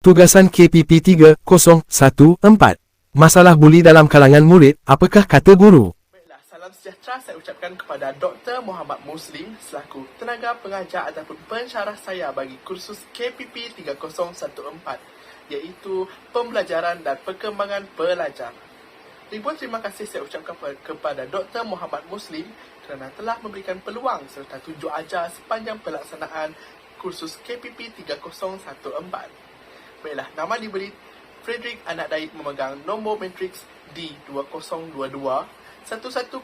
Tugasan KPP 3014. Masalah buli dalam kalangan murid, apakah kata guru? Baiklah, salam sejahtera saya ucapkan kepada Dr. Muhammad Muslim selaku tenaga pengajar ataupun pensyarah saya bagi kursus KPP 3014 iaitu Pembelajaran dan Perkembangan Pelajar. Ribuan terima kasih saya ucapkan kepada Dr. Muhammad Muslim kerana telah memberikan peluang serta tunjuk ajar sepanjang pelaksanaan kursus KPP 3014. Baiklah, nama diberi Frederick Anak Daid memegang nombor matriks D2022 1101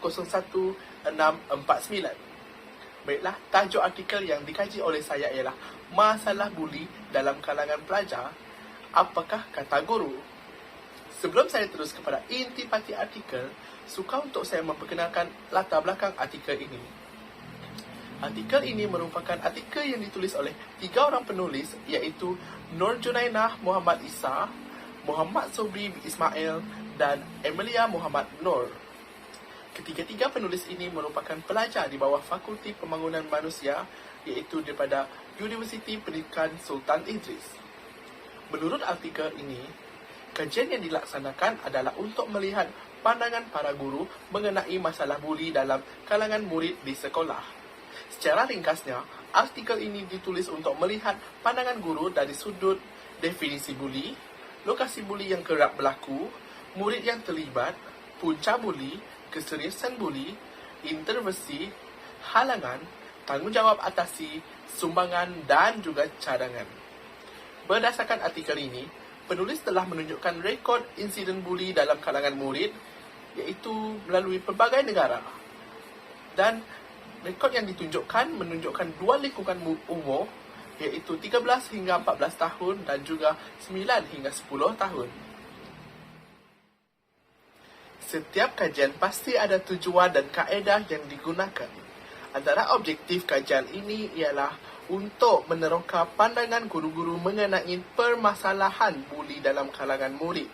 649. Baiklah, tajuk artikel yang dikaji oleh saya ialah Masalah buli dalam kalangan pelajar, apakah kata guru? Sebelum saya terus kepada intipati artikel, suka untuk saya memperkenalkan latar belakang artikel ini. Artikel ini merupakan artikel yang ditulis oleh 3 orang penulis iaitu Nur Junainah Muhammad Isa, Muhammad Sobri Ismail dan Emilia Muhammad Nur. Ketiga-tiga penulis ini merupakan pelajar di bawah Fakulti Pembangunan Manusia iaitu daripada Universiti Pendidikan Sultan Idris. Menurut artikel ini, kajian yang dilaksanakan adalah untuk melihat pandangan para guru mengenai masalah buli dalam kalangan murid di sekolah. Secara ringkasnya, artikel ini ditulis untuk melihat pandangan guru dari sudut definisi buli, lokasi buli yang kerap berlaku, murid yang terlibat, punca buli, keseriusan buli, intervensi, halangan, tanggungjawab atasi, sumbangan dan juga cadangan. Berdasarkan artikel ini, penulis telah menunjukkan rekod insiden buli dalam kalangan murid iaitu melalui pelbagai negara. Dan rekod yang ditunjukkan menunjukkan dua lingkungan umur iaitu 13 hingga 14 tahun dan juga 9 hingga 10 tahun. Setiap kajian pasti ada tujuan dan kaedah yang digunakan. Antara objektif kajian ini ialah untuk meneroka pandangan guru-guru mengenai permasalahan buli dalam kalangan murid.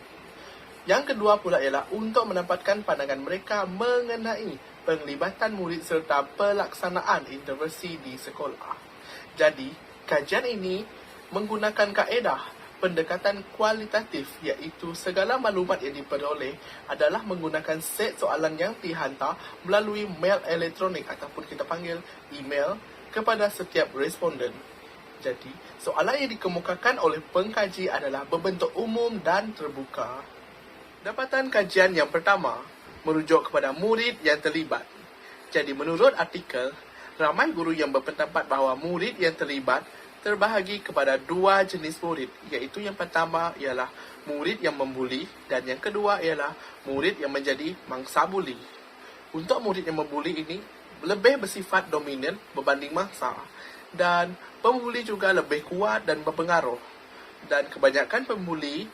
Yang kedua pula ialah untuk mendapatkan pandangan mereka mengenai penglibatan murid serta pelaksanaan intervensi di sekolah. Jadi, kajian ini menggunakan kaedah pendekatan kualitatif iaitu segala maklumat yang diperoleh adalah menggunakan set soalan yang dihantar melalui mail elektronik ataupun kita panggil email kepada setiap responden. Jadi, soalan yang dikemukakan oleh pengkaji adalah berbentuk umum dan terbuka. Dapatan kajian yang pertama merujuk kepada murid yang terlibat. Jadi menurut artikel, ramai guru yang berpendapat bahawa murid yang terlibat terbahagi kepada dua jenis murid, iaitu yang pertama ialah murid yang membuli dan yang kedua ialah murid yang menjadi mangsa buli. Untuk murid yang membuli ini lebih bersifat dominan berbanding mangsa dan pembuli juga lebih kuat dan berpengaruh. Dan kebanyakan pembuli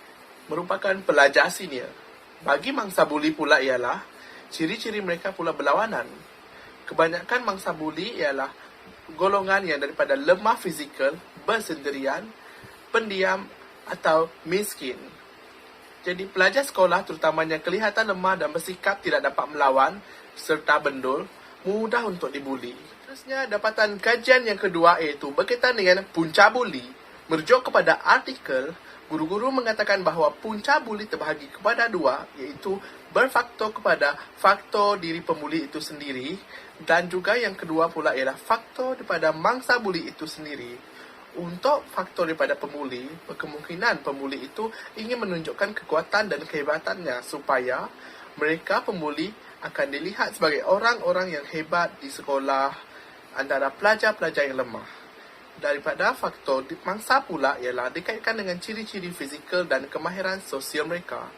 merupakan pelajar senior. Bagi mangsa buli pula ialah ciri-ciri mereka pula berlawanan. Kebanyakan mangsa buli ialah golongan yang daripada lemah fizikal, bersendirian, pendiam atau miskin. Jadi pelajar sekolah terutamanya kelihatan lemah dan bersikap tidak dapat melawan serta bendul, mudah untuk dibuli. Terusnya dapatan kajian yang kedua iaitu berkaitan dengan punca buli. Merujuk kepada artikel, guru-guru mengatakan bahawa punca buli terbahagi kepada dua iaitu berfaktor kepada faktor diri pembuli itu sendiri dan juga yang kedua pula ialah faktor daripada mangsa buli itu sendiri. Untuk faktor daripada pembuli, berkemungkinan pembuli itu ingin menunjukkan kekuatan dan kehebatannya supaya mereka pembuli akan dilihat sebagai orang-orang yang hebat di sekolah antara pelajar-pelajar yang lemah. Daripada faktor mangsa pula ialah dikaitkan dengan ciri-ciri fizikal dan kemahiran sosial mereka.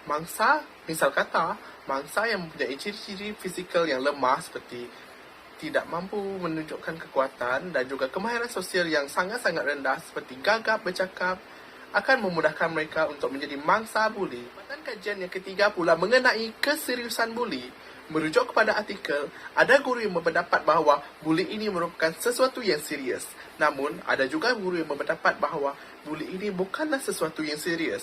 Mangsa, misal kata, mangsa yang mempunyai ciri-ciri fizikal yang lemah seperti tidak mampu menunjukkan kekuatan dan juga kemahiran sosial yang sangat-sangat rendah seperti gagap bercakap akan memudahkan mereka untuk menjadi mangsa buli. Dapatan kajian yang ketiga pula mengenai keseriusan buli. Merujuk kepada artikel, ada guru yang berpendapat bahawa buli ini merupakan sesuatu yang serius. Namun, ada juga guru yang berpendapat bahawa buli ini bukanlah sesuatu yang serius.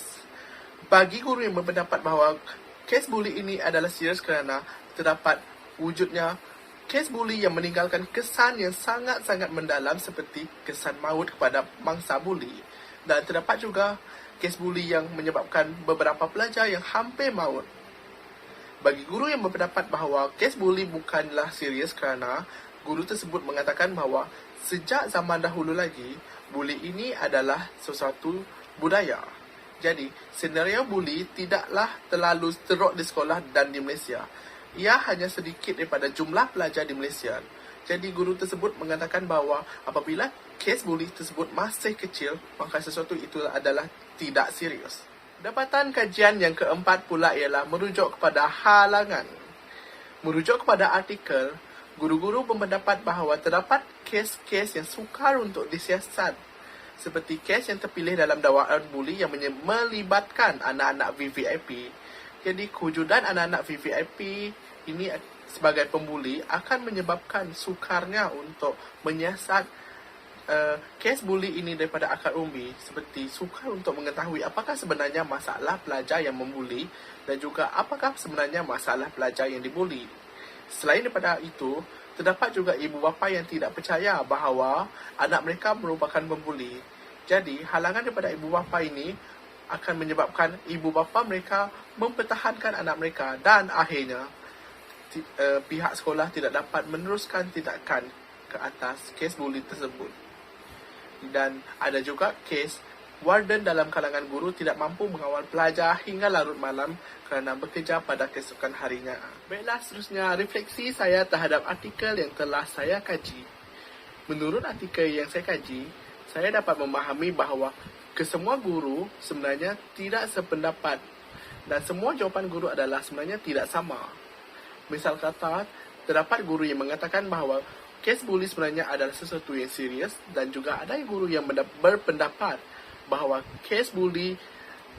Bagi guru yang berpendapat bahawa kes buli ini adalah serius kerana terdapat wujudnya kes buli yang meninggalkan kesan yang sangat-sangat mendalam seperti kesan maut kepada mangsa buli. Dan terdapat juga kes buli yang menyebabkan beberapa pelajar yang hampir maut. Bagi guru yang berpendapat bahawa kes buli bukanlah serius kerana guru tersebut mengatakan bahawa sejak zaman dahulu lagi, buli ini adalah sesuatu budaya. Jadi, senario buli tidaklah terlalu teruk di sekolah dan di Malaysia. Ia hanya sedikit daripada jumlah pelajar di Malaysia. Jadi, guru tersebut mengatakan bahawa apabila kes buli tersebut masih kecil, maka sesuatu itu adalah tidak serius. Dapatan kajian yang keempat pula ialah merujuk kepada halangan. Merujuk kepada artikel, guru-guru berpendapat bahawa terdapat kes-kes yang sukar untuk disiasat, seperti kes yang terpilih dalam dakwaan buli yang melibatkan anak-anak VVIP. Jadi, kewujudan anak-anak VVIP ini sebagai pembuli akan menyebabkan sukarnya untuk menyiasat kes buli ini daripada akar umbi, seperti sukar untuk mengetahui apakah sebenarnya masalah pelajar yang membuli dan juga apakah sebenarnya masalah pelajar yang dibuli. Selain daripada itu, terdapat juga ibu bapa yang tidak percaya bahawa anak mereka merupakan pembuli. Jadi, halangan daripada ibu bapa ini akan menyebabkan ibu bapa mereka mempertahankan anak mereka dan akhirnya pihak sekolah tidak dapat meneruskan tindakan ke atas kes buli tersebut. Dan ada juga kes warden dalam kalangan guru tidak mampu mengawal pelajar hingga larut malam kerana bekerja pada keesokan harinya. Baiklah, seterusnya refleksi saya terhadap artikel yang telah saya kaji. Menurut artikel yang saya kaji, saya dapat memahami bahawa kesemua guru sebenarnya tidak sependapat dan semua jawapan guru adalah sebenarnya tidak sama. Misal kata, terdapat guru yang mengatakan bahawa kes buli sebenarnya adalah sesuatu yang serius dan juga ada guru yang berpendapat bahawa kes buli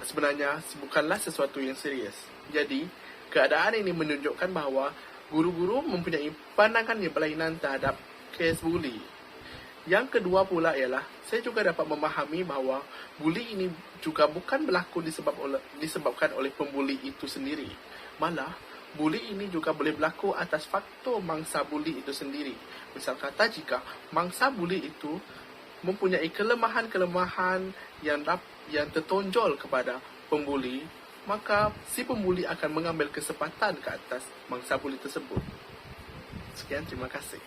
sebenarnya bukanlah sesuatu yang serius. Jadi, keadaan ini menunjukkan bahawa guru-guru mempunyai pandangan yang berlainan terhadap kes buli. Yang kedua pula ialah, saya juga dapat memahami bahawa buli ini juga bukan berlaku disebabkan oleh pembuli itu sendiri. Malah, buli ini juga boleh berlaku atas faktor mangsa buli itu sendiri. Misal kata, jika mangsa buli itu mempunyai kelemahan-kelemahan yang tertonjol kepada pembuli, maka si pembuli akan mengambil kesempatan ke atas mangsa buli tersebut. Sekian, terima kasih.